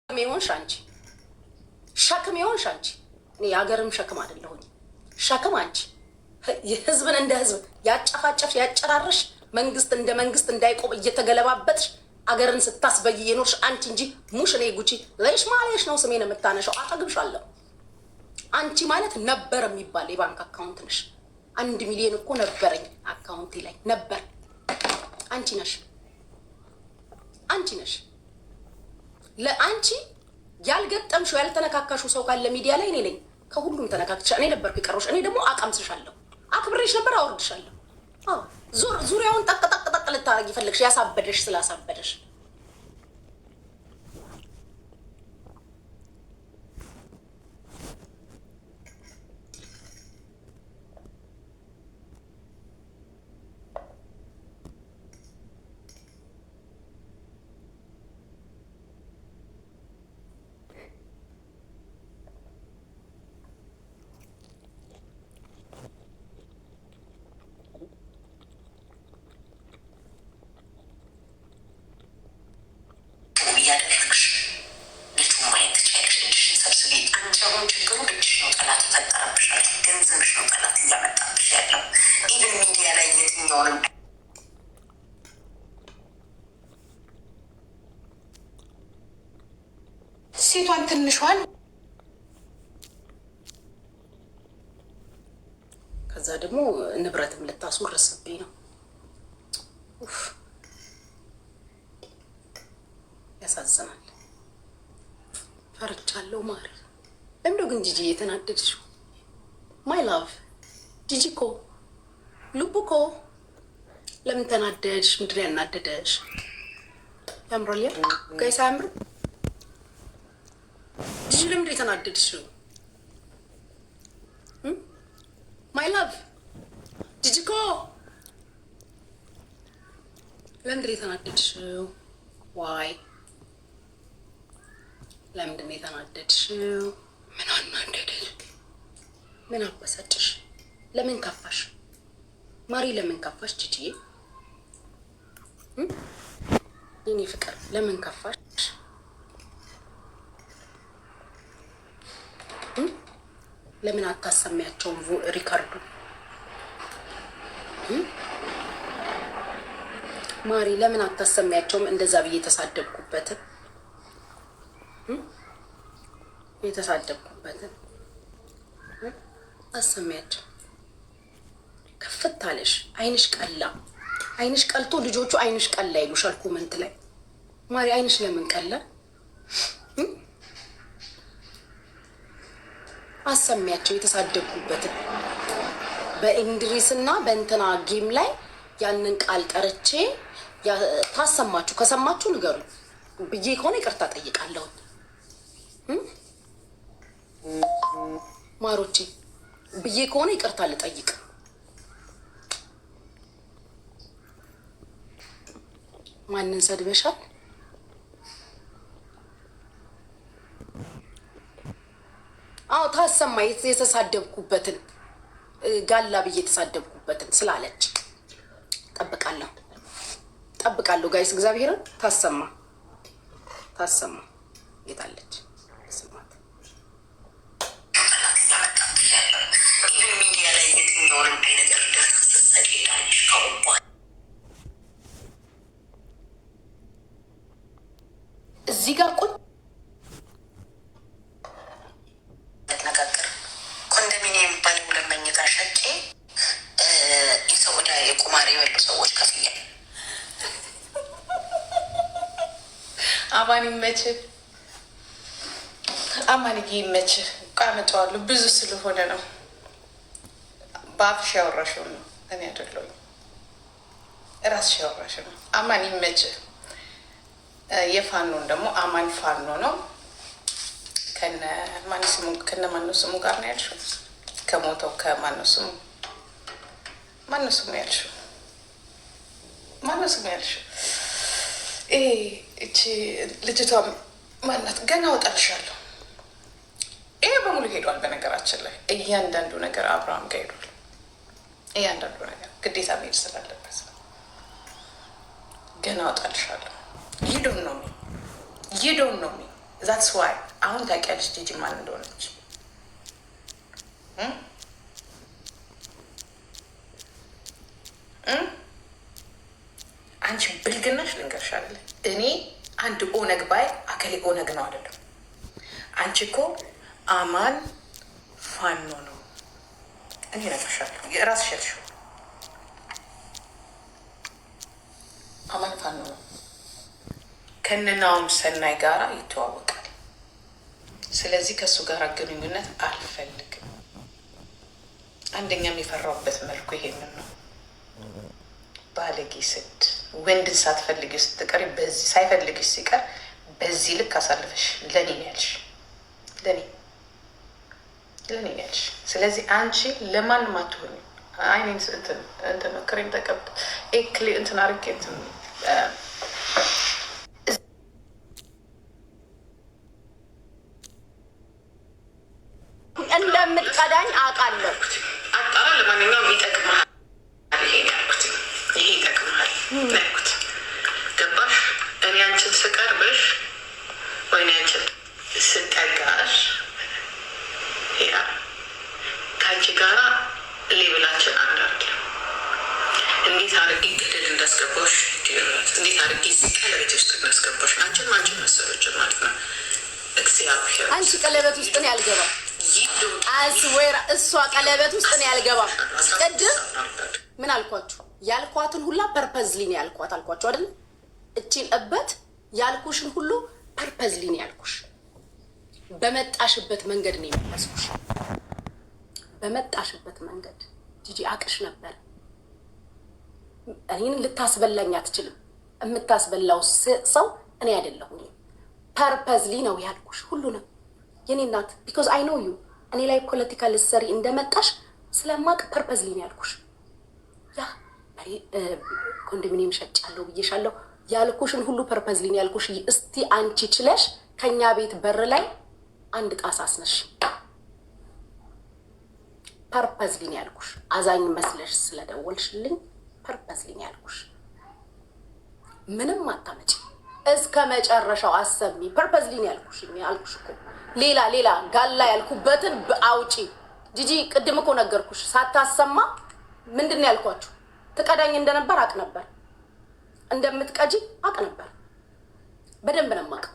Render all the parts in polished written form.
ይሆንሽ አንቺ ሸክም ይሆንሽ አንቺ። እኔ የሀገርም ሸክም አይደለሁኝ። ሸክም አንቺ የህዝብን እንደ ህዝብ ያጨፋጨፍሽ ያጨራረሽ መንግስት እንደ መንግስት እንዳይቆም እየተገለባበጥሽ አገርን ስታስበይ የኖርሽ አንቺ እንጂ ሙሽ እኔ ጉቺ ለይሽ ማለሽ ነው ስሜን የምታነሻው። አጠግብሻለሁ። አንቺ ማለት ነበር የሚባል የባንክ አካውንት ነሽ። 1 ሚሊዮን እኮ ነበረኝ አካውንቴ ላይ ነበር። አንቺ ነሽ ለአንቺ ያልገጠምሽው ያልተነካካሽው ሰው ካለ ሚዲያ ላይ እኔ ነኝ። ከሁሉም ተነካክቻ እኔ ነበርኩ የቀረሽ። እኔ ደግሞ አቀምስሻለሁ፣ አክብሬሽ ነበር፣ አወርድሻለሁ። ዙሪያውን ጠቅ ልታረጊ ፈለግሽ፣ ያሳበደሽ ስላሳበደሽ። ሴቷን ትንሿን ከዛ ደግሞ ንብረትም ልታስወርስብኝ ነው። ያሳዝናል። ፈርቻለሁ ማሪ። ለምንድነው ግን ጂጂ የተናደድሽው? ማይ ላቭ ጂጂ እኮ ልቡ እኮ ለምን ተናደድሽ? ምንድን ነው ያናደደሽ? ያምራል ያ ጋይስ አያምርም? ጂጂ ለምንድን ነው የተናደድሽው? ማይ ላቭ ጂጂ እኮ ለምንድን ነው የተናደድሽው? ዋይ ለምንድን ነው የተናደድሽው? ምን አናደደሽ? ምን አበሳጭሽ? ለምን ከፋሽ ማሪ? ለምን ከፋሽ ጂጂዬ? የኔ ፍቅር ለምን ከፋሽ? ለምን አታሰሚያቸውም ሪካርዱ? ማሪ ለምን አታሰሚያቸውም? እንደዛ ብዬ የተሳደብኩበትን አሰሚያቸው። ከፍት አለሽ። አይንሽ ቀላ። አይንሽ ቀልቶ ልጆቹ አይንሽ ቀላ ይሉሻል ኮመንት ላይ። ማሪ አይንሽ ለምን ቀላ? አሰሚያቸው የተሳደብኩበትን በእንድሪስ እና በእንትና ጌም ላይ ያንን ቃል ቀርቼ ታሰማችሁ። ከሰማችሁ ንገሩ ብዬ ከሆነ ይቅርታ ጠይቃለሁ። ማሮቼ ብዬ ከሆነ ይቅርታ ልጠይቅ። ማንን ሰድበሻል? አዎ ታሰማ። የተሳደብኩበትን ጋላ ብዬ የተሳደብኩበትን ስላለች ጠብቃለሁ ጋይስ። እግዚአብሔርን ታሰማ የታለች? ስማት ሚዲያ ላይ የትኛውን አይነት እርዳታ ስትሰጪ ዳንሽ ከውቧል እዚህ ጋር ቁጭ መነጋገር ኮንዶሚኒየም ባለ 2 መኝታ ሸጬ የሰውዳ የቁማር የበሉ ሰዎች ከፍያ አማን ይመችህ፣ አማንዬ ይመችህ። ቃመጫዋለሁ ብዙ ስለሆነ ነው። በአፍሽ ያወራሽው ነው፣ እኔ አይደለሁም። እራስሽ ያወራሽ ነው። አማን ይመችህ። የፋኖን ደግሞ አማን ፋኖ ነው። ከነ ማነው ስሙ ጋር ነው ያልሽው? ከሞተው ከማነው ስሙ ያልሽው? ማነው ስሙ ያልሽው? እቺ ልጅቷ ማናት? ገና አወጣልሻለሁ። ይሄ በሙሉ ሄዷል። በነገራችን ላይ እያንዳንዱ ነገር አብርሃም ጋር ሄዷል። እያንዳንዱ ነገር ግዴታ መሄድ ስላለበት ገና አወጣልሻለሁ። ይዶን ነው ዛትስ ዋይ አሁን ታውቂያለሽ ጂጂ ማን እንደሆነች። አንቺ ብልግናሽ ልንገርሻለን። እኔ አንድ ኦነግ ባይ አከሌ ኦነግ ነው አይደለም። አንቺ እኮ አማን ፋኖ ነው። እኔ እነግርሻለሁ፣ የራስሽ ያልሽው አማን ፋኖ ነው። ከነናውም ሰናይ ጋራ ይተዋወቃል። ስለዚህ ከእሱ ጋር ግንኙነት አልፈልግም። አንደኛ የሚፈራውበት መልኩ ይሄንን ነው። ባለጌ ስድ ወንድን ሳትፈልጊ ስትቀሪ በዚህ ሳይፈልግሽ ሲቀር በዚህ ልክ አሳልፈሽ ለኔ ያልሽ ለኔ ያልሽ። ስለዚህ አንቺ ለማንም አትሆኝ። አይኔን እንትን ክሬም ተቀብቶ ክሊ እንትን አርጌ እንትን እንደምትቀዳኝ አውቃለሁ። አጣራ ለማንኛውም ይጠቅማል። ይሄ ይጠቅማል ነኩት። ገባሽ? እኔ አንቺን ስቀርብሽ ወይኔ አንቺን ስጠጋሽ ያ ከአንቺ ጋራ ሌብላችን አንድ አይደለም። እንዴት አድርጌ ገደል እንዳስገባሽ፣ እንዴት አድርጌ ቀለበት ውስጥ እንዳስገባሽ አንቺን መሰሎችን ማለት ነው። እግዚአብሔር አንቺ ቀለበት ውስጥ ነው ያልገባው። አስዌራ እሷ ቀለበት ውስጥ ነው ያልገባው። ቅድም ምን አልኳችሁ? ያልኳትን ሁላ ፐርፐዝሊ ነው ያልኳት አልኳችሁ አይደል? እቺን እበት ያልኩሽን ሁሉ ፐርፐዝሊ ነው ያልኩሽ። በመጣሽበት መንገድ ነው የመለስኩሽ። በመጣሽበት መንገድ ጂጂ አቅሽ ነበር። እኔን ልታስበላኝ አትችልም። የምታስበላው ሰው እኔ አይደለሁም። ፐርፐዝሊ ነው ያልኩሽ ሁሉንም የኔ እናት። ቢኮዝ አይ ኖ ዩ እኔ ላይ ፖለቲካ ልትሰሪ እንደመጣሽ ስለማቅ ፐርፐዝሊ ነው ያልኩሽ። ያ ኮንዶሚኒየም ሸጫለሁ ብዬሻለሁ ያልኩሽን ሁሉ ፐርፐዝሊ ነው ያልኩሽ። እስቲ አንቺ ችለሽ ከኛ ቤት በር ላይ አንድ ጣሳ አስነሽ። ፐርፐዝሊ ነው ያልኩሽ። አዛኝ መስለሽ ስለደወልሽልኝ ፐርፐዝሊ ነው ያልኩሽ። ምንም አታመጪ፣ እስከ መጨረሻው አሰሚ። ፐርፐዝሊ ነው ያልኩሽ እኮ ሌላ ጋላ ያልኩበትን አውጪ። ጂጂ ቅድም እኮ ነገርኩሽ ሳታሰማ። ምንድን ነው ያልኳችሁ? ትቀዳኝ እንደነበር አቅ ነበር፣ እንደምትቀጂ አቅ ነበር። በደንብ ነው የማውቀው።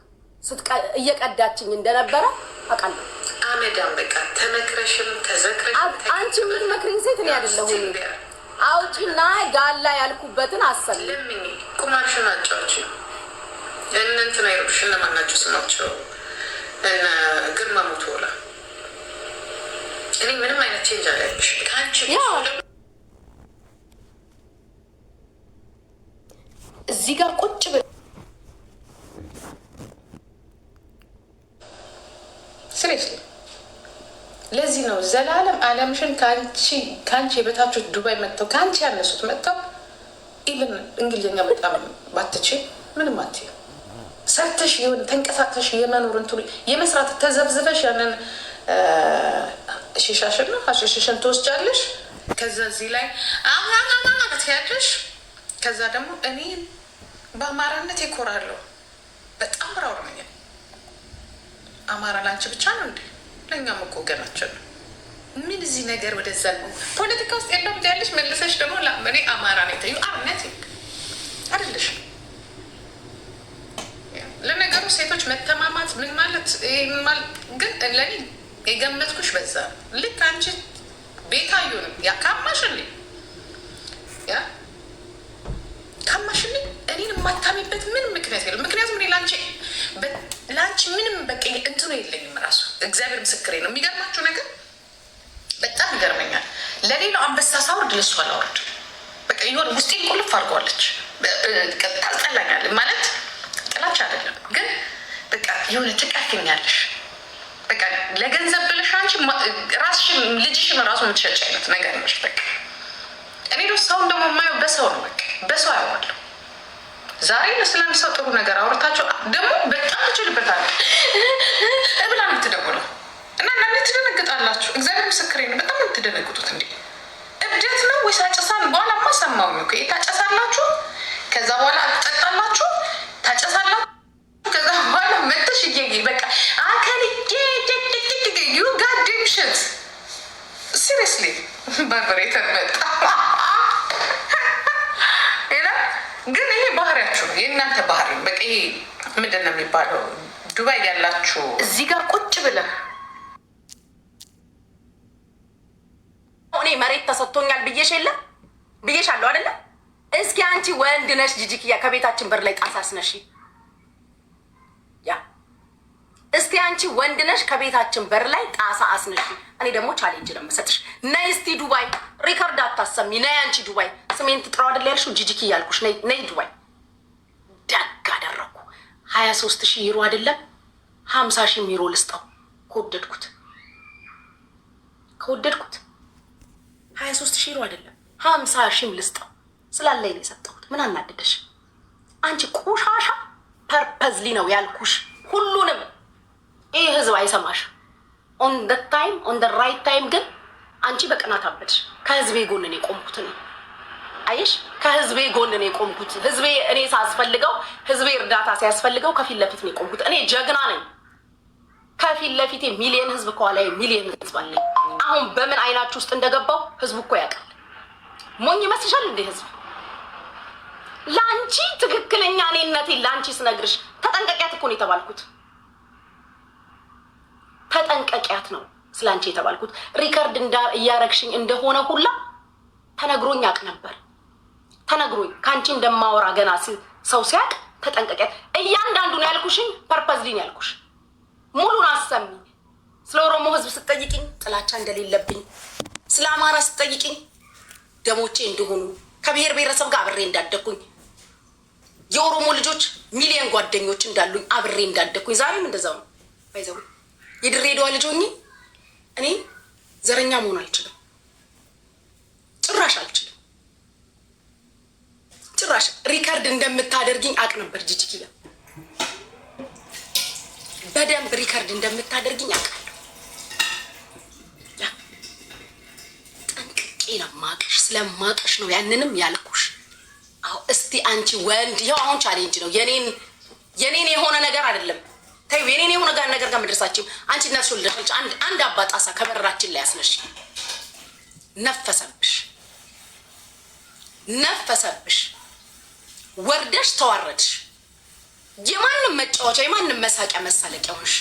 እየቀዳችኝ እንደነበረ አውቃለሁ። አመዳም በቃ ተመክረሽም ተዘክረሽ አንቺ የምትመክሪኝ ሴት እኔ አይደለሁም። አውጪና ጋላ ያልኩበትን አሰሚ። ለምን ቁማርሽን አጫዎች እንትን አይሮሽ እነማናቸው ስማቸው እና ግርማ ሞቶላ። እኔ ምንም አይነት ቼንጅ አላየሽ ከአንቺ እዚህ ጋር ቁጭ ብ ስሬስሊ ለዚህ ነው ዘላለም አለምሽን ከአንቺ የበታቾች ዱባይ መጥተው ከአንቺ ያነሱት መጥተው ኢቨን እንግሊዝኛ በጣም ባትች ምንም አትይም። ሰርተሽ የሆነ ተንቀሳቅሰሽ የመኖር እንትኑ የመስራት ተዘብዝበሽ ያንን ሺሻሽን ነው ሀሽሽሽን ትወስጃለሽ። ከዛ እዚህ ላይ ማለት ያለሽ ከዛ ደግሞ እኔ በአማራነት ይኮራለሁ። በጣም ራውር ነኝ። አማራ ላንቺ ብቻ ነው እንዴ? ለእኛም እኮ ወገናችን ነው። ምን እዚህ ነገር ወደዛ ነው ፖለቲካ ውስጥ የለም ያለሽ መልሰሽ ደግሞ ለእኔ አማራ ነው ታዩ አርነት አይደለሽ። ለነገሩ ሴቶች መተማማት ምን ማለት ግን ለኔ የገመትኩሽ በዛ ልክ አንቺ ቤታዩንም ያ ካማሽልኝ እኔን የማታሚበት ምንም ምክንያት የለም። ምክንያቱም እኔ ለአንቺ ምንም በቃ እንትኑ የለኝም። ራሱ እግዚአብሔር ምስክሬ ነው። የሚገርማችሁ ነገር በጣም ይገርመኛል። ለሌላው አንበሳ ሳውርድ ለሷ አላወርድ። በቃ የሆነ ውስጤን ቁልፍ አድርገዋለች። ታስጠላኛል ማለት ጥላቻ አይደለም ግን በቃ የሆነ ትቀፍኛለሽ። በቃ ለገንዘብ ብለሽ አንቺ ራስሽን ልጅሽን ራሱ የምትሸጭ አይነት ነገር ነሽ። በቃ እኔ ዶ ሰውን ደግሞ የማየው በሰው ነው። በቃ በሰው አየዋለሁ። ዛሬ ስለአንድ ሰው ጥሩ ነገር አውርታቸው ደግሞ በጣም ትችልበታል ብላ የምትደውለው እና እናንተ ትደነግጣላችሁ። እግዚአብሔር ምስክሬ ነው። በጣም የምትደነግጡት እንዴ እብደት ነው ወይስ አጨሳን? በኋላ ማ ሰማሁ ነው ታጨሳላችሁ፣ ከዛ በኋላ ትጠጣላችሁ፣ ታጨሳላችሁ፣ ከዛ በኋላ መተሽ በቃ በብሬ ተመጣ ግን ይሄ ባህሪያችሁ ነው፣ የእናንተ ባህሪ ነው። በቃ ይሄ ምንድን ነው የሚባለው? ዱባይ ያላችሁ እዚህ ጋር ቁጭ ብለህ እኔ መሬት ተሰጥቶኛል ብዬሻለሁ አይደለ? እስኪ አንቺ ወንድ ነሽ ጂጂክያ፣ ከቤታችን በር ላይ ጣሳስ ነሽ። ያ እስኪ አንቺ ወንድ ነሽ፣ ከቤታችን በር ላይ ጣሳ አስነሽ። እኔ ደግሞ ቻሌንጅ ነው የምሰጥሽ። ነይ እስቲ ዱባይ፣ ሪከርድ አታሰሚ። ነይ አንቺ ዱባይ፣ ስሜን ትጥራው አይደል ያልሽው? ጂጂክያ ያልኩሽ። ነይ ዱባይ። ደግ አደረኩ። 23,000 ዩሮ አይደለም 50,000 ዩሮ ልስጠው ከወደድኩት 23,000 ዩሮ አይደለም 50,000 ልስጠው ስላለኝ ነው የሰጠሁት። ምን አናደደሽ አንቺ ቆሻሻ? ፐርፐዝሊ ነው ያልኩሽ ሁሉንም። ይህ ህዝብ አይሰማሽ። ኦን ደ ታይም ኦን ደ ራይት ታይም ግን አንቺ በቅናት አበድሽ። ከህዝቤ ጎን ነው የቆምኩት እኔ። አየሽ፣ ከህዝቤ ጎን ነው የቆምኩት። ህዝቤ እኔ ሳስፈልገው፣ ህዝቤ እርዳታ ሲያስፈልገው ከፊት ለፊት ነው የቆምኩት። እኔ ጀግና ነኝ። ከፊት ለፊቴ ሚሊየን ህዝብ፣ ከኋላ ሚሊየን ህዝብ አለኝ። አሁን በምን አይናችሁ ውስጥ እንደገባው ህዝቡ እኮ ያውቃል። ሞኝ ይመስልሻል እንዴ ህዝብ? ለአንቺ ትክክለኛ እኔነቴን ለአንቺ ስነግርሽ ተጠንቀቂያት እኮ ነው የተባልኩት። ተጠንቀቂያት ነው ስለ አንቺ የተባልኩት። ሪከርድ እያረግሽኝ እንደሆነ ሁላ ተነግሮኝ ያውቅ ነበር። ተነግሮኝ ከአንቺ እንደማወራ ገና ሰው ሲያውቅ ተጠንቀቂያት። እያንዳንዱን ያልኩሽኝ ፐርፐዝሊን ያልኩሽ ሙሉን አሰሚ። ስለ ኦሮሞ ህዝብ ስትጠይቅኝ ጥላቻ እንደሌለብኝ፣ ስለ አማራ ስትጠይቅኝ ደሞቼ እንደሆኑ፣ ከብሔር ብሔረሰብ ጋር አብሬ እንዳደኩኝ፣ የኦሮሞ ልጆች ሚሊዮን ጓደኞች እንዳሉኝ አብሬ እንዳደኩኝ፣ ዛሬም እንደዛው ነው። ባይዘው የድሬዳዋ ልጅ ሆኜ እኔ ዘረኛ መሆን አልችልም፣ ጭራሽ አልችልም። ጭራሽ ሪከርድ እንደምታደርግኝ አቅ ነበር ጂጂክያ፣ በደንብ ሪከርድ እንደምታደርግኝ አውቃለሁ። ጠንቅቄ ነው ማቅሽ፣ ስለማቅሽ ነው ያንንም ያልኩሽ። አሁ እስቲ አንቺ ወንድ፣ ይኸው አሁን ቻሌንጅ ነው። የኔን የሆነ ነገር አይደለም ተይው፣ የኔን የሆነ ነገር ጋር መድረሳችን አንቺ እናትሽ ወልደሽ አንድ አባጣሳ ከበራችን ላይ ያስነሽ። ነፈሰብሽ፣ ወርደሽ ተዋረድሽ። የማንም መጫወቻ የማንም መሳቂያ መሳለቂያ ሆንሽ።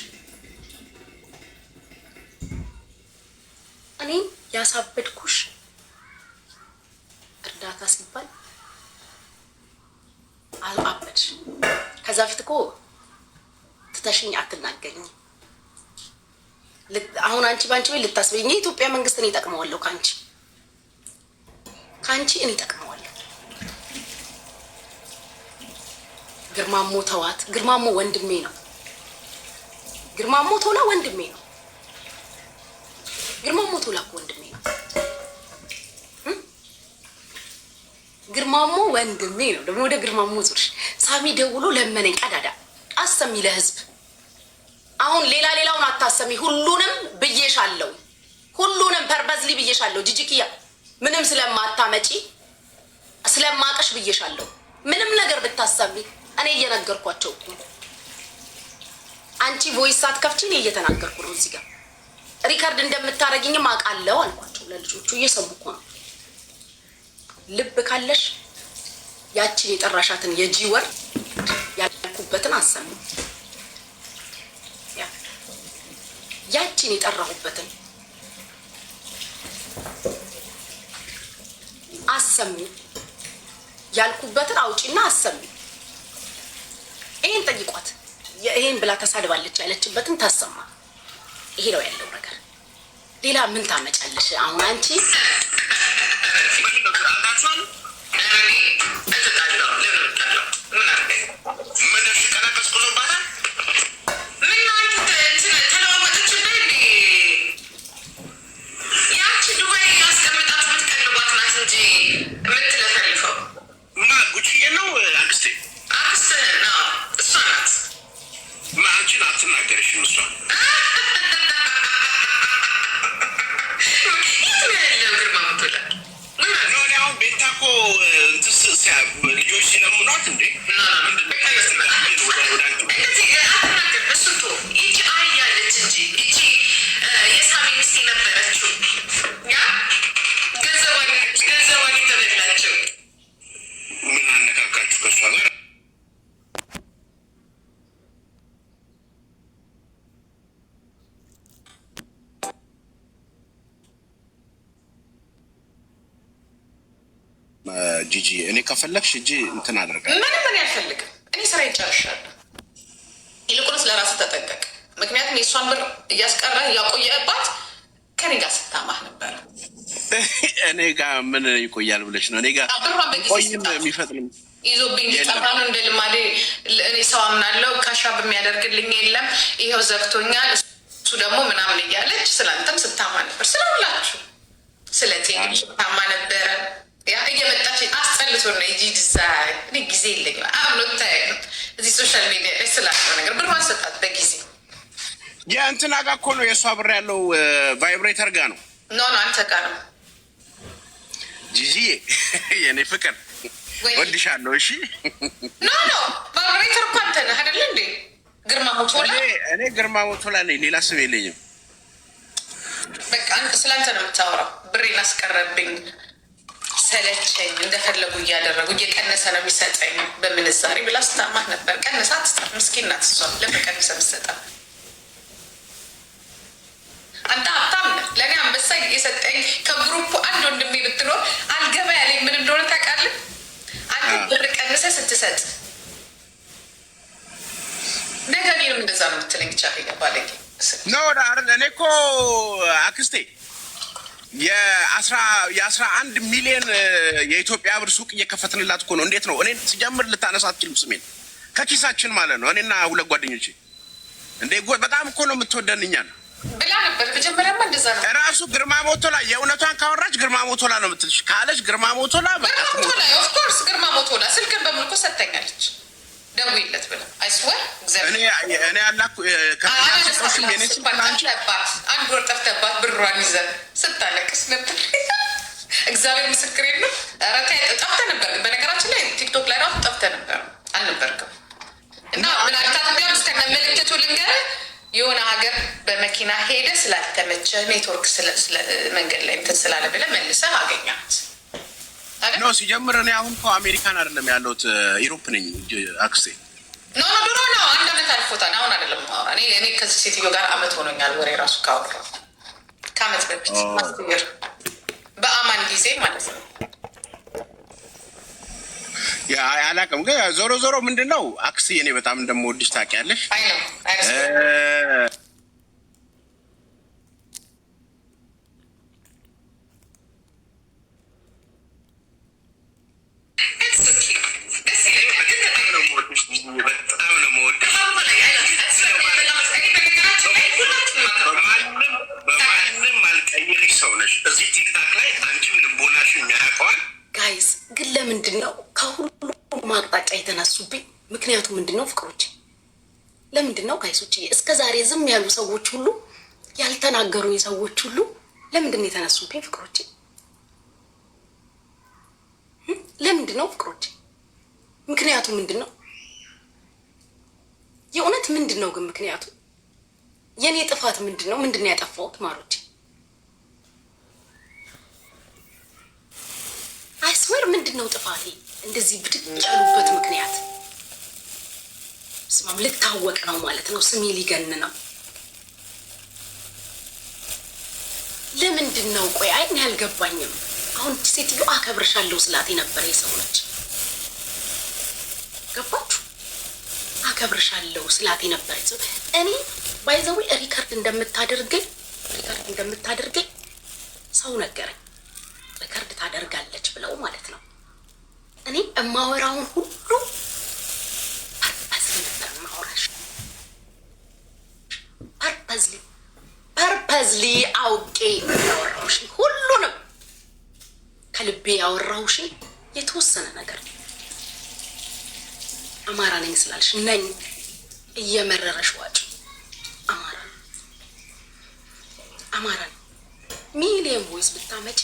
እኔ ያሳበድኩሽ እርዳታ ሲባል አልአበድሽ። ከዛ ፊት እኮ ትተሽኝ አትናገኝ። አሁን አንቺ ባንቺ ቤት ልታስበኝ የኢትዮጵያ መንግስት እኔ እጠቅመዋለሁ። ከአንቺ እኔ እጠቅመዋለሁ። ግርማሞ ተዋት። ግርማሞ ወንድሜ ነው። ግርማሞ ቶላ ወንድሜ ነው። ግርማሞ ቶላ እኮ ወንድሜ ነው። ግርማሞ ወንድሜ ነው። ደግሞ ወደ ግርማሞ ዙርሽ ሳሚ ደውሎ ለመነኝ። ቀዳዳ አሰሚ ለህዝብ። አሁን ሌላውን አታሰሚ። ሁሉንም ብዬሻለሁ። ሁሉንም ፐርፐዝሊ ብዬሻለሁ። ጂጂክያ ምንም ስለማታመጪ ስለማቀሽ ብዬሻለሁ። ምንም ነገር ብታሰሚ እኔ እየነገርኳቸው እኮ አንቺ ቮይስ ሳትከፍቺ እኔ እየተናገርኩ ነው። እዚህ ጋር ሪከርድ እንደምታረጊኝም አውቃለሁ አልኳቸው ለልጆቹ። እየሰሙ እኮ ነው። ልብ ካለሽ ያቺን የጠራሻትን የጂ ወር ያልኩበትን አሰሚ። ያቺን የጠራሁበትን አሰሚ። ያልኩበትን አውጪና አሰሚ። ይሄን ጠይቋት። ይሄን ብላ ተሳድባለች ያለችበትን ታሰማ። ይሄ ነው ያለው ነገር። ሌላ ምን ታመጫለሽ አሁን አንቺ? ልጆች ሲለምኗት እንዴ ጂጂ እኔ ከፈለግሽ እጂ እንትን አደርጋለሁ። ምንም አልፈልግም። እኔ ስራ ይጨርሻለሁ። ይልቁንስ ለራስህ ተጠንቀቅ። ምክንያቱም የእሷን ብር እያስቀረ እያቆየባት ከኔ ጋር ስታማህ ነበረ። እኔ ጋር ምን ይቆያል ብለሽ ነው? እኔ ጋር ቆይም የሚፈጥንም ይዞብኝ ሊጠፋ ነው እንደ ልማዴ። እኔ ሰው አምናለው፣ ካሻብ የሚያደርግልኝ የለም፣ ይኸው ዘግቶኛል፣ እሱ ደግሞ ምናምን እያለች ስላንተም ስታማ ነበር። ስለሁላችሁ ስለ ቴዲ ስታማ ነበረ። ያ እየመጣች አስጠልቶ ነው እንጂ ዲዛይ እኔ ጊዜ የለኝም። አምኖታ እዚህ ሶሻል ሚዲያ ላይ ስላለው ነገር ብር ማሰጣት በጊዜ የእንትና ጋር እኮ ነው የእሷ ብር ያለው ቫይብሬተር ጋር ነው። ኖ አንተ ጋር ነው ጂጂዬ፣ የኔ ፍቅር ወድሻለሁ። እሺ ኖ ቫይብሬተር እኮ አንተ ነህ አይደለ እንዴ? ግርማ ሞቶላ። እኔ ግርማ ሞቶላ ነኝ፣ ሌላ ስም የለኝም። በቃ ስለአንተ ነው የምታወራው። ብሬን አስቀረብኝ፣ ሰለቸኝ፣ እንደፈለጉ እያደረጉ እየቀነሰ ነው የሚሰጠኝ በምንዛሬ ብላ ስታማህ ነበር። ቀነሳ ትስጣት፣ ምስኪን ናት እሷ። ለምን ቀንሰ ምሰጣ? አንተ ሀብታም ነህ። ለእኔ አንበሳ የሰጠኝ ከግሩፕ አንድ ወንድሜ ብትኖር አልገባ ያለኝ ምን እንደሆነ ታውቃለህ? አንተ ብር ቀንሰ ስትሰጥ ነገ እኔንም እንደዛ ነው የምትለኝ። ቻ ባለጌ ኖ እኔ እኮ አክስቴ የ11 ሚሊዮን የኢትዮጵያ ብር ሱቅ እየከፈትንላት እኮ ነው። እንዴት ነው እኔ ሲጀምር ልታነሳ አትችልም ስሜን ከኪሳችን ማለት ነው። እኔና ሁለት ጓደኞቼ እንዴ በጣም እኮ ነው የምትወደንኛል ብላ ነበር። መጀመሪያማ እንደዛ ነው። ራሱ ግርማ ሞቶላ የእውነቷን ካወራች ግርማ ሞቶላ ነው የምትልሽ ካለች ግርማ ሞቶላ ሞቶላ ኦፍኮርስ ግርማ ሞቶላ ስልክን በምልኮ ሰጥተኛለች። ደውይለት ብላ አይስወር እኔ ያላኩ አንድ ወር ጠፍተባት ብሯን ይዘን ስታለቅስ ነበር። እግዚአብሔር ምስክር የለም። ጠፍተ ነበር። በነገራችን ላይ ቲክቶክ ላይ ራሱ ጠፍተ ነበር አልነበርክም። እና ምናልታት ቢያም እስከነ ምልክቱ ልንገርህ የሆነ ሀገር በመኪና ሄደ ስላልተመቸ ኔትወርክ መንገድ ላይ እንትን ስላለ ብለህ መልሰህ አገኛት። ኖ ሲጀምር እኔ አሁን እኮ አሜሪካን አይደለም ያለሁት ኢሮፕ ነኝ አክስቴ። ኖ ድሮ ነው 1 ዓመት አልፎታል። አሁን አይደለም ማውራ እኔ ከዚህ ሴትዮ ጋር አመት ሆኖኛል። ወሬ ራሱ ካወራሁ ከአመት በፊት ማስተር በአማን ጊዜ ማለት ነው። ያ አላውቅም ግን ዞሮ ዞሮ ምንድን ነው አክስቴ እኔ በጣም እንደምወድሽ ታውቂያለሽ። አይ ነው ጋይዝ ግን ለምንድን ነው ከሁሉም አቅጣጫ የተነሱብኝ? ምክንያቱ ምንድን ነው ፍቅሮች? ለምንድን ነው ጋይሶች እስከ ዛሬ ዝም ያሉ ሰዎች ሁሉ ያልተናገሩ ሰዎች ሁሉ ለምንድን ነው የተነሱብኝ ፍቅሮች? ለምንድን ነው ፍቅሮች? ምክንያቱ ምንድን ነው? የእውነት ምንድን ነው ግን ምክንያቱ? የኔ ጥፋት ምንድን ነው? ምንድን ነው ያጠፋሁት ማሮች? አይስዌር ምንድን ነው ጥፋቴ? እንደዚህ ብድግ ያሉበት ምክንያት ስማም ልታወቅ ነው ማለት ነው። ስሜ ሊገን ነው። ለምንድን ነው? ቆይ አይኔ አልገባኝም። አሁን ሴትዮ አከብርሻለሁ ስላት የነበረ የሰው ነች። ገባችሁ? አከብርሻለሁ ስላት የነበረ ሰው እኔ ባይዘዊ ሪከርድ እንደምታደርገኝ ሰው ነገረኝ። ሪከርድ ታደርጋለች ብለው ማለት ነው። እኔ እማወራውን ሁሉ ፐርፐዝሊ ነበር ማወራሽ። ፐርፐዝሊ አውቄ ያወራውሽ ሁሉንም ከልቤ ያወራውሽ የተወሰነ ነገር አማራ ነኝ ስላልሽ ነኝ እየመረረሽ ዋጭ አማራ ነኝ ሚሊየን ቮይስ ብታመጪ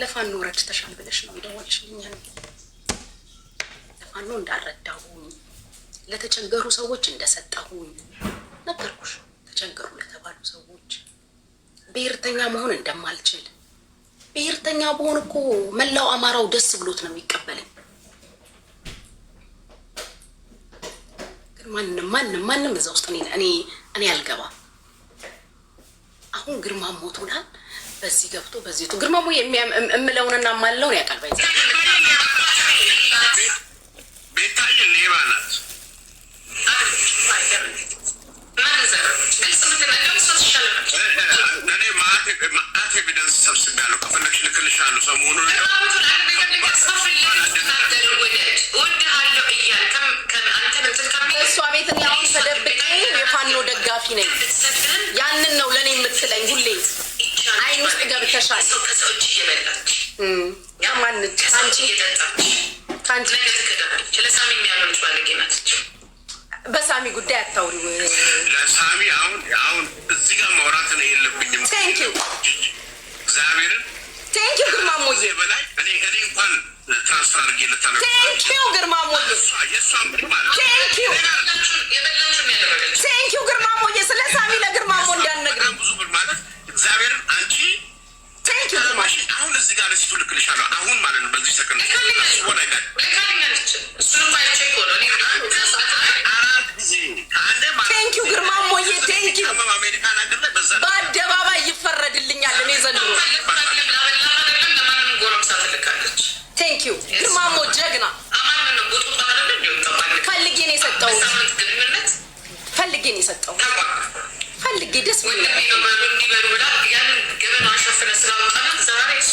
ለፋኖ ረድተሻል ብለሽ ነው የደወልሽልኝ። ለፋኖ እንዳረዳሁኝ ለተቸገሩ ሰዎች እንደሰጠሁኝ ነገርኩሽ። ተቸገሩ ለተባሉ ሰዎች ብሔርተኛ መሆን እንደማልችል። ብሔርተኛ በሆን እኮ መላው አማራው ደስ ብሎት ነው የሚቀበለኝ። ግን ማንም እዛ ውስጥ እኔ አልገባም። አሁን ግርማ ሞቶላል በዚህ ገብቶ በዚህ ቱ ግርማሙ የምለውንና ማለውን ያውቃል። ባይዛ ቤታዬ ሌባ ናት። እኔ ማአት ኤቪደንስ ሰብስቤያለሁ። ከፈለግሽ ልክልሻለሁ። ሰሞኑን እሷ ቤት እኔ አሁን ተደብቄ የፋኖ ደጋፊ ነኝ። ያንን ነው ለእኔ የምትለኝ ሁሌ። አይን ውስጥ ገብተሻል። ማንች አንቺ በሳሚ ጉዳይ አታውሪ። ለሳሚ አሁን እዚህ ጋር ማውራት ነው የለብኝም። ቴንኪው እግዚአብሔርን ቴንኪው ግርማሞዬ በላይ እኔ እንኳን ትራንስፈር አድርጌለታ ነው። ቴንኪው ግርማሞዬ ቴንኪው ግርማሞዬ። ስለ ሳሚ ለግርማሞ እንዳትነግሪኝ ብዙ ብር ማለት እግዚአብሔርን አንቺ ቴንኪው ግርማሽ። አሁን እዚህ ጋር ለሲቱ ልክልሻለሁ አሁን ማለት ነው። በዚህ ሰከንድ ቴንኪው ግርማሞዬ ቴንኪው። በአደባባይ ይፈረድልኛል እኔ ዘንድሮ። ቴንኪው ግርማሞ ጀግና። ፈልጌ ነው የሰጠሁት ፈልጌ ነው የሰጠሁት ፈልጌ ደስ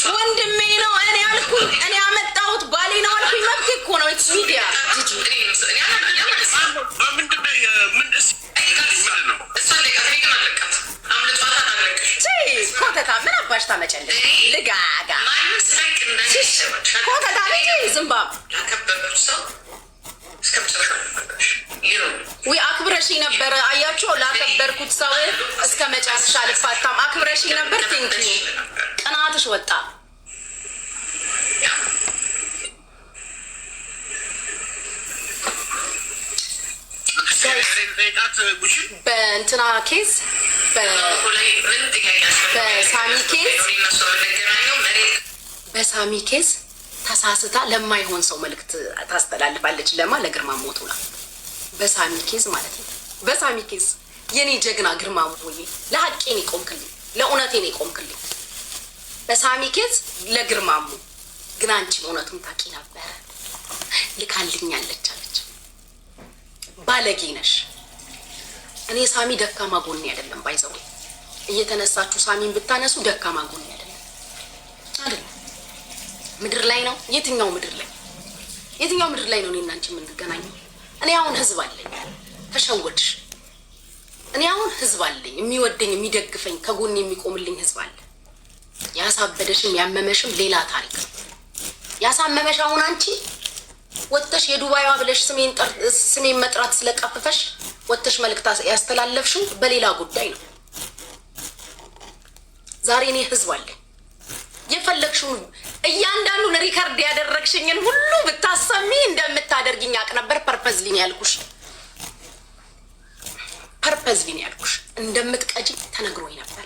ወንድሜ ነው እኔ አልኩኝ። እኔ ያመጣሁት ባሌ ነው አልኩኝ። መብት እኮ ነው። ኢትስ ሚዲያ ጂጂ ኮተታ ምን አባሽ ታመጨለሽ? ልጋጋ ኮተታ ዝምባብ ወይ አክብረሽ ነበረ። አያችሁ ላከበርኩት ሰው እስከ መጨረሻ አልፋታም። አክብረሽ ነበር። ቴንኪዩ ቅናትሽ ወጣ። በእንትና ኬዝ በሳሚ ኬዝ ተሳስታ ለማይሆን ሰው መልእክት ታስተላልፋለች። ለግርማ ሞቶላ በሳሚ ኬዝ ማለት ነው። በሳሚ ኬዝ የኔ ጀግና ግርማ ሞዬ ለሀቄን ይቆምክልኝ፣ ለእውነቴን ይቆምክልኝ። በሳሚ ኬዝ ለግርማሙ ግን አንቺ እውነቱን ታውቂ ነበረ። ልካልኛለች አለች። ባለጌ ነሽ። እኔ ሳሚ ደካማ ጎኔ አይደለም። ባይዘው እየተነሳችሁ ሳሚን ብታነሱ ደካማ ጎኔ አይደለም አይደለም። ምድር ላይ ነው። የትኛው ምድር ላይ ነው እኔና አንቺ የምንገናኘው? እኔ አሁን ህዝብ አለኝ። ተሸወድሽ። እኔ አሁን ህዝብ አለኝ፣ የሚወደኝ የሚደግፈኝ፣ ከጎኔ የሚቆምልኝ ህዝብ አለ። ያሳበደሽም ያመመሽም ሌላ ታሪክ ነው። ያሳመመሽ አሁን አንቺ ወጥተሽ የዱባይዋ ብለሽ ስሜን መጥራት ስለቀፍፈሽ ወጥተሽ መልእክት ያስተላለፍሽው በሌላ ጉዳይ ነው። ዛሬ እኔ ህዝብ አለኝ። የፈለግሽውን እያንዳንዱን ሪከርድ ያደረግሽኝን ሁሉ ብታሰሚ እንደምታደርግኝ አቅ ነበር። ፐርፐዝሊ ነው ያልኩሽ። እንደምትቀጂ ተነግሮኝ ነበር።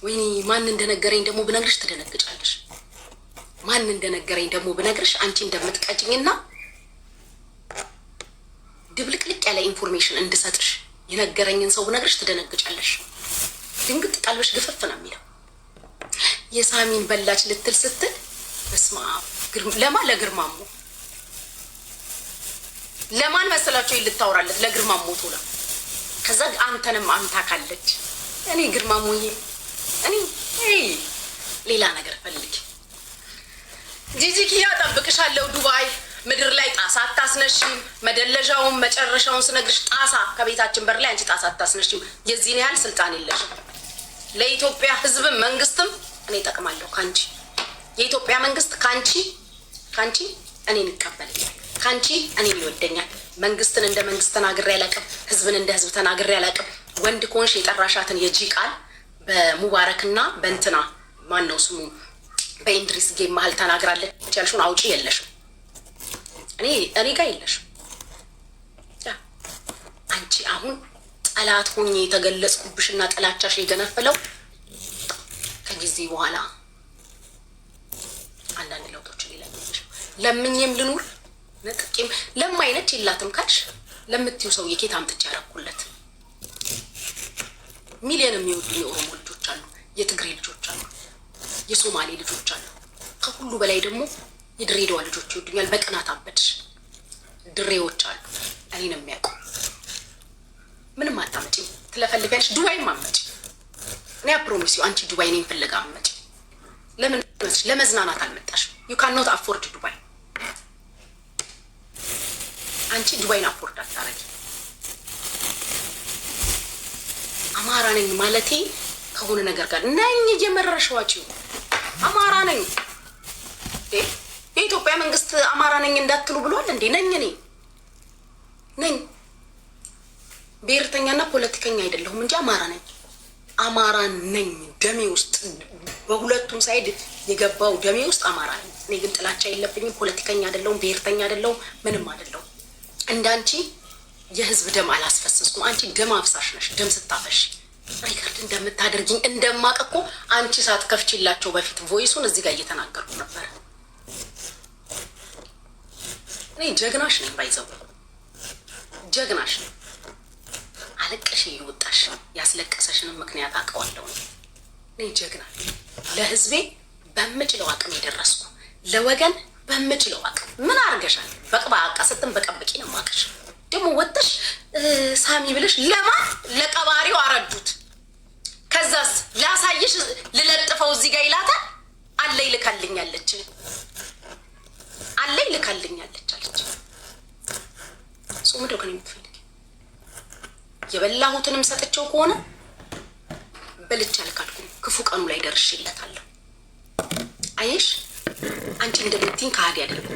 ወይኔ ማን እንደነገረኝ ደግሞ ብነግርሽ ትደነግጫለሽ። ማን እንደነገረኝ ደግሞ ብነግርሽ አንቺ እንደምትቀጂኝና ድብልቅልቅ ያለ ኢንፎርሜሽን እንድሰጥሽ የነገረኝን ሰው ብነግርሽ ትደነግጫለሽ። ድንግጥ ቀልብሽ ግፍፍ ነው የሚለው። የሳሚን በላች ልትል ስትል በስማ ለግርማሙ ለማን መሰላችሁ ልታወራለት? ለግርማሙ ቶላ። ከዛ አንተንም አምታ ካለች እኔ ግርማሙዬ እኔ ሌላ ነገር ፈልጊ። ጂጂኪያ ጠብቅሻለሁ ዱባይ ምድር ላይ ጣሳ አታስነሽም። መደለዣውን መጨረሻውን ስነግርሽ ጣሳ ከቤታችን በር ላይ አንቺ ጣሳ አታስነሽም። የዚህን ያህል ስልጣን የለሽም። ለኢትዮጵያ ሕዝብም መንግስትም እኔ እጠቅማለሁ ካንቺ። የኢትዮጵያ መንግስት ካንቺ እኔን ይቀበልኛል፣ ካንቺ እኔን ይወደኛል። መንግስትን እንደ መንግስት ተናግሬ አላውቅም፣ ህዝብን እንደ ህዝብ ተናግሬ አላውቅም። ወንድ ኮንሽ የጠራሻትን የጂ ቃል በሙባረክና በእንትና ማን ነው ስሙ በኢንድሪስ ጌም መሀል ተናግራለች ያልሽውን አውጪ። የለሽም፣ እኔ ጋር የለሽም። አንቺ አሁን ጠላት ሆኜ የተገለጽኩብሽና ጥላቻሽ የገነፈለው ከጊዜ በኋላ አንዳንድ ለውጦች ሊለምንሽ ለምኝም ልኑር ነጥቄም ለማይነች የላትም ካልሽ ለምትዩ ሰው የኬት አምጥቼ ያረኩለት ሚሊዮን የሚወዱ የኦሮሞ ልጆች አሉ። የትግሬ ልጆች አሉ፣ የሶማሌ ልጆች አሉ። ከሁሉ በላይ ደግሞ የድሬዳዋ ልጆች ይወዱኛል። በቅናት አበድሽ ድሬዎች አሉ። እኔ ነው የሚያውቁ። ምንም አታመጪም። ትለፈልፊያለሽ። ዱባይም አትመጪ። እኔ አፕሮሚስ ዩ አንቺ ዱባይ እኔን ፍለጋ አትመጪ። ለምን መስሽ? ለመዝናናት አልመጣሽም። ዩ ካን ኖት አፎርድ ዱባይ። አንቺ ዱባይን አፎርድ አታረጊ። አማራ ነኝ ማለቴ ከሆነ ነገር ጋር ነኝ እየመረረሽ ዋጪው። አማራ ነኝ የኢትዮጵያ መንግስት አማራ ነኝ እንዳትሉ ብሏል እንዴ? ነኝ እኔ ነኝ። ብሔርተኛና ፖለቲከኛ አይደለሁም እንጂ አማራ ነኝ። አማራ ነኝ ደሜ ውስጥ በሁለቱም ሳይድ የገባው ደሜ ውስጥ አማራ ነኝ። እኔ ግን ጥላቻ የለብኝም። ፖለቲከኛ አይደለሁም፣ ብሔርተኛ አይደለሁም፣ ምንም አይደለሁም። እንዳንቺ የህዝብ ደም አላስፈሰስኩም። አንቺ ደም አፍሳሽ ነሽ። ደም ስታፈሽ ሪከርድ እንደምታደርጊኝ እንደማቅ እኮ አንቺ ሳትከፍቺላቸው በፊት ቮይሱን እዚህ ጋር እየተናገርኩ ነበር። እኔ ጀግናሽ ነኝ። ባይዘው ጀግናሽ ነኝ። አለቀሽ ይወጣሽ ያስለቀሰሽንም ምክንያት አውቀዋለሁ። እኔ ጀግና ለህዝቤ በምችለው አቅም የደረስኩ ለወገን በምችለው አቅም። ምን አርገሻል? በቅባቃ ስትንበቀበቂ ነው ማቀሽ። ደግሞ ወጥሽ ሳሚ ብለሽ ለማን ለቀባሪው አረዱት። ከዛስ ላሳይሽ ልለጥፈው እዚህ ጋር ይላታል። አለ ይልካልኛለች አለ ይልካልኛለች አለች። ጾም ደው ከኔ የምትፈልጊ የበላሁትንም ሰጥቼው ከሆነ በልቻ ልካልኩም ክፉ ቀኑ ላይ ደርሼለታለሁ። አየሽ አንቺ እንደምትይኝ ከሃዲ አይደለም።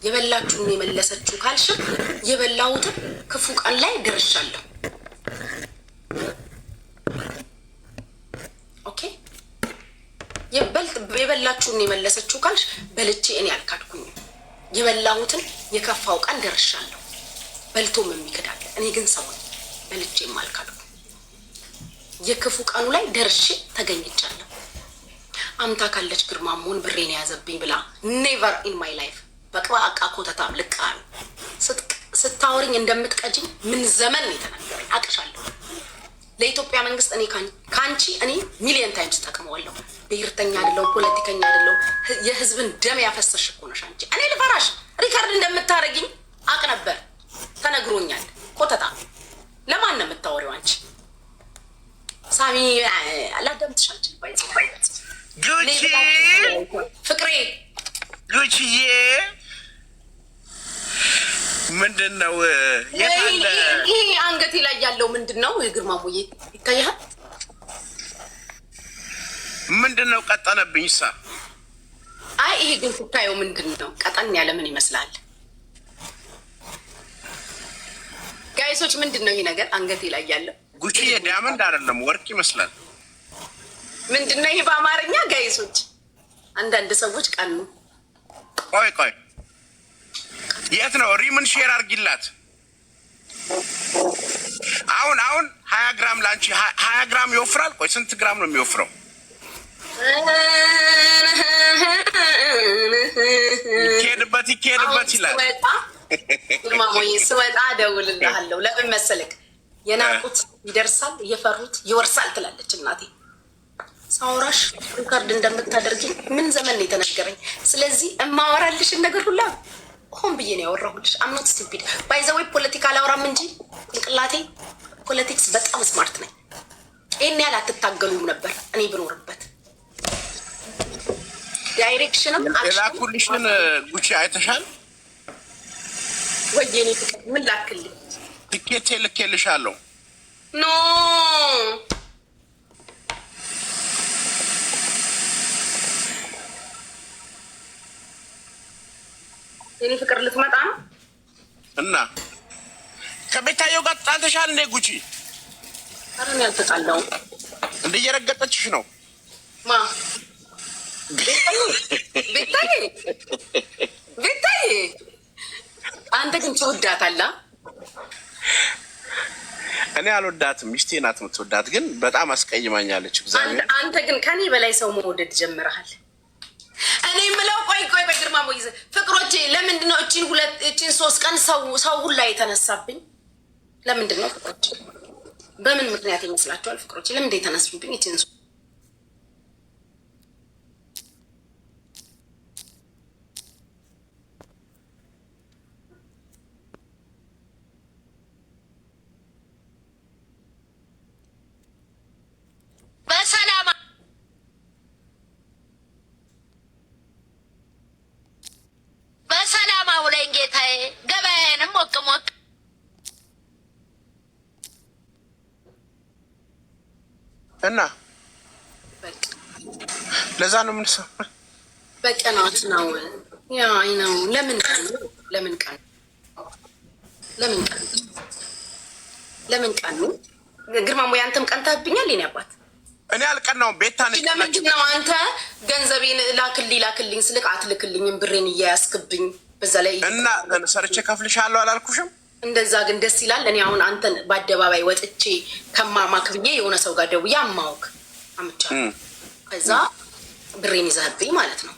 የበላችሁን የመለሰችው ካልሽ የበላሁትን ክፉ ቀን ላይ ደርሻለሁ። ኦኬ የበላችሁን የመለሰችው ካልሽ በልቼ እኔ አልካድኩኝም። የበላሁትን የከፋው ቀን ደርሻለሁ። በልቶም የሚከዳለ እኔ ግን ሰው በልቼም አልካድኩም። የክፉ ቀኑ ላይ ደርሼ ተገኝቻለሁ። አምታ ካለች ግርማሞን ብሬን ያዘብኝ ብላ ኔቨር ኢን ማይ ላይፍ በቅባ አቃ ኮተታም ልቃል ስታወሪኝ እንደምትቀጂኝ ምን ዘመን የተናገረኝ አቅሻለሁ። ለኢትዮጵያ መንግስት እኔ ካንቺ እኔ ሚሊዮን ታይምስ ተጠቅመዋለሁ። ብሔርተኛ አይደለሁ፣ ፖለቲከኛ አይደለሁ። የህዝብን ደም ያፈሰሽ እኮ ነሽ አንቺ። እኔ ልፈራሽ ሪከርድ እንደምታረጊኝ አቅ ነበር፣ ተነግሮኛል። ኮተታ ለማን ነው የምታወሪው አንቺ? ሳሚ አላዳምጥሻችን ባይጽ ጉቺ ፍቅሬ ጉቺዬ ምንድን ነው ይሄ አንገቴ ላይ ያለው ምንድን ነው? የግርማ ሞዬ ይታያል። ምንድን ነው ቀጠነብኝ ሳ? አይ ይሄ ግን ስታየው ምንድን ነው ቀጠን ያለ ምን ይመስላል? ጋይሶች ምንድን ነው ይሄ ነገር አንገቴ ላይ ያለው? ጉቺዬ ዳይመንድ አይደለም ወርቅ ይመስላል። ምንድን ነው ይሄ በአማርኛ? ጋይሶች አንዳንድ ሰዎች ቀኑ ቆይ የት ነው? ሪምን ሼር አርጊላት። አሁን 20 ግራም ላንቺ 20 ግራም ይወፍራል። ቆይ ስንት ግራም ነው የሚወፍረው? ይኬድበት ይላል። ግርማሞዬ ስወጣ እደውልልሃለሁ። ለምን መሰለክ? የናቁት ይደርሳል፣ እየፈሩት ይወርሳል ትላለች እናቴ። ሳውራሽ ሪካርድ እንደምታደርጊ ምን ዘመን ነው የተነገረኝ። ስለዚህ እማወራልሽን ነገር ሁላ ሆን ብዬ ነው ያወራሁልሽ። አምኖት ስቲፒድ ባይዘወይ ፖለቲካ አላወራም እንጂ እንቅላቴ ፖለቲክስ በጣም ስማርት ነኝ። ይህን ያህል አትታገሉም ነበር እኔ ብኖርበት። ዳይሬክሽንም ላኩልሽን ጉቺ አይተሻል? ወየኔ ፍቅር ምን ላክልኝ? ትኬቴ ልኬልሻለሁ። ኖ የኔ ፍቅር ልትመጣ ነው እና ከቤታየው ጋር ጣልተሻል እንዴ ጉቺ? አረን ያልተጣላው እንደ እየረገጠችሽ ነው። ማ ቤታዬ አንተ ግን ትወዳታለህ። እኔ አልወዳትም፣ ሚስቴ ናት የምትወዳት። ግን በጣም አስቀይማኛለች። እግዚአብሔር አንተ ግን ከኔ በላይ ሰው መውደድ ጀምረሃል። እኔ የምለው ቆይ ግርማ ሞይዘ ፍቅሮቼ ለምንድን ነው እቺን 3 ቀን ሰው ሁላ የተነሳብኝ? ለምንድን ነው ፍቅሮቼ? በምን ምክንያት ይመስላችኋል ፍቅሮቼ? ለምንድን የተነሱብኝ? እና ለዛ ነው ምን ሰው በቀናት ነው ያ አይ ነው ለምን ቀን ግርማ ሞይ አንተም ቀንተህብኛል የኔ አባት እኔ አልቀናውም ቤታ ነኝ ለምንድን ነው አንተ ገንዘቤን ላክልኝ ስልክ አትልክልኝም ብሬን እያያስክብኝ በዛ ላይ እና ሰርቼ ከፍልሻለሁ አላልኩሽም እንደዛ ግን ደስ ይላል እኔ አሁን አንተን በአደባባይ ወጥቼ ከማማክ ብዬ የሆነ ሰው ጋር ደውዬ አማውክ አምቻለሁ ከዛ ብሬን ይዘህብኝ ማለት ነው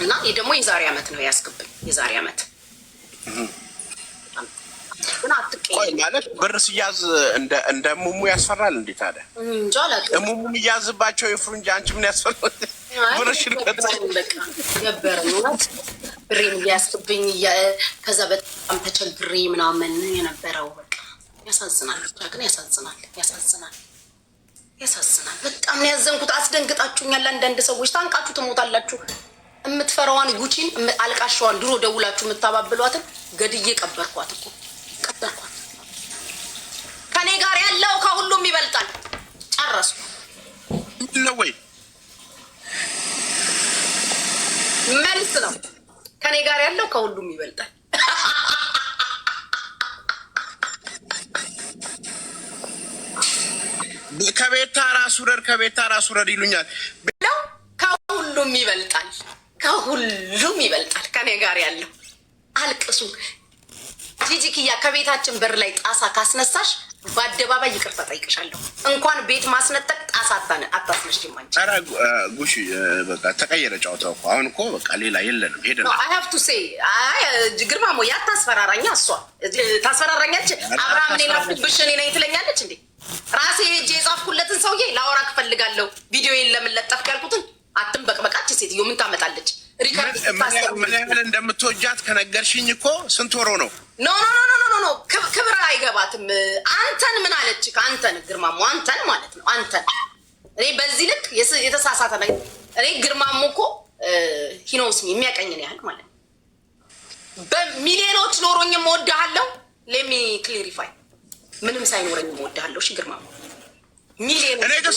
እና ይህ ደግሞ የዛሬ ዓመት ነው ያስክብኝ የዛሬ ዓመት ቆይ ማለት ብር ሲያዝ እንደ ሙሙ ያስፈራል እንዴ ታዲያ እንጃ አላውቅም ሙሙ ይያዝባቸው ይፍሩ እንጂ አንቺ ምን ያስፈራል ብርሽን ገበረኝ እውነት ብሬን እያስክብኝ ከዛ በጣም ተቸግሬ ምናምን የነበረው በቃ ያሳዝናል ብቻ ግን ያሳዝናል በጣም ነው ያዘንኩት አስደንግጣችሁኛል አንዳንድ ሰዎች ታንቃችሁ ትሞታላችሁ የምትፈራዋን ጉቺን አልቃሻዋን ድሮ ደውላችሁ የምታባብሏትን ገድዬ ቀበርኳት ከኔ ጋር ያለው ከሁሉም ይበልጣል ጨረሱ ነው ወይ መልስ ነው ከኔ ጋር ያለው ከሁሉም ይበልጣል ከቤታ ራስ ውረድ ይሉኛል ከሁሉም ይበልጣል ከኔ ጋር ያለው አልቅሱ ጂጂኪያ ከቤታችን በር ላይ ጣሳ ካስነሳሽ በአደባባይ ይቅርታ ጠይቅሻለሁ እንኳን ቤት ማስነጠቅ ጣሳ አታስነሽም አንቺ ኧረ ጉሽ በቃ ተቀየረ ጨዋታው እኮ አሁን እኮ በቃ ሌላ የለንም ሄደን አይ ሃቭ ቱ ሴይ አይ ግርማ ሞይ አታስፈራራኛ እሷ ታስፈራራኛለች አብርሃም እኔ ላኩብሽ እኔ ነኝ ትለኛለች እንዴ ራሴ ሄጄ የጻፍኩለትን ሰውዬ ላወራ እፈልጋለሁ ቪዲዮ የለም ለጠፍክ ያልኩትን አትንበቅበቃች ሴትዮ ምን ታመጣለች ምን ያህል እንደምትወጃት ከነገርሽኝ እኮ ስንት ወሮ ነው ኖ ክብር አይገባትም አንተን ምን አለች አንተን ግርማሞ አንተን ማለት ነው አንተን እኔ በዚህ ልክ የተሳሳተ ነገር እኔ ግርማሞ እኮ ሂኖስ የሚያቀኝን ያህል ማለት ነው በሚሊዮኖች ኖሮኝም እወድሃለሁ ሌሚ ክሊሪፋይ ምንም ሳይኖረኝም እወድሃለሁ እሺ ግርማሞ ሚሊዮን እኔ ግን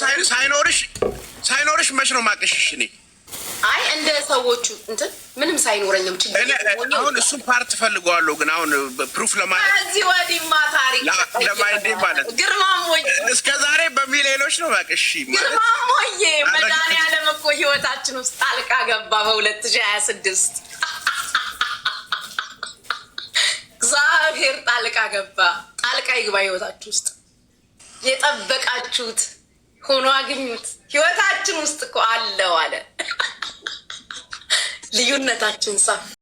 ሳይኖርሽ መች ነው ማቀሽሽ እኔ አይ እንደ ሰዎቹ እንትን ምንም ሳይኖረኝም አሁን እሱን ፓርት ፈልገዋለሁ ግን አሁን ፕሩፍ ለማለት እዚህ ወዲማ ታሪክ ለማይንዴ ማለት ግርማሞዬ እስከ ዛሬ በሚሊዮኖች ነው ባቅሽ ግርማሞዬ መድኃኒዓለም እኮ ህይወታችን ውስጥ ጣልቃ ገባ በ2026 እግዚአብሔር ጣልቃ ይግባ ህይወታችሁ ውስጥ የጠበቃችሁት ሆኖ አግኙት ህይወታችን ውስጥ እኮ አለው አለ ልዩነታችን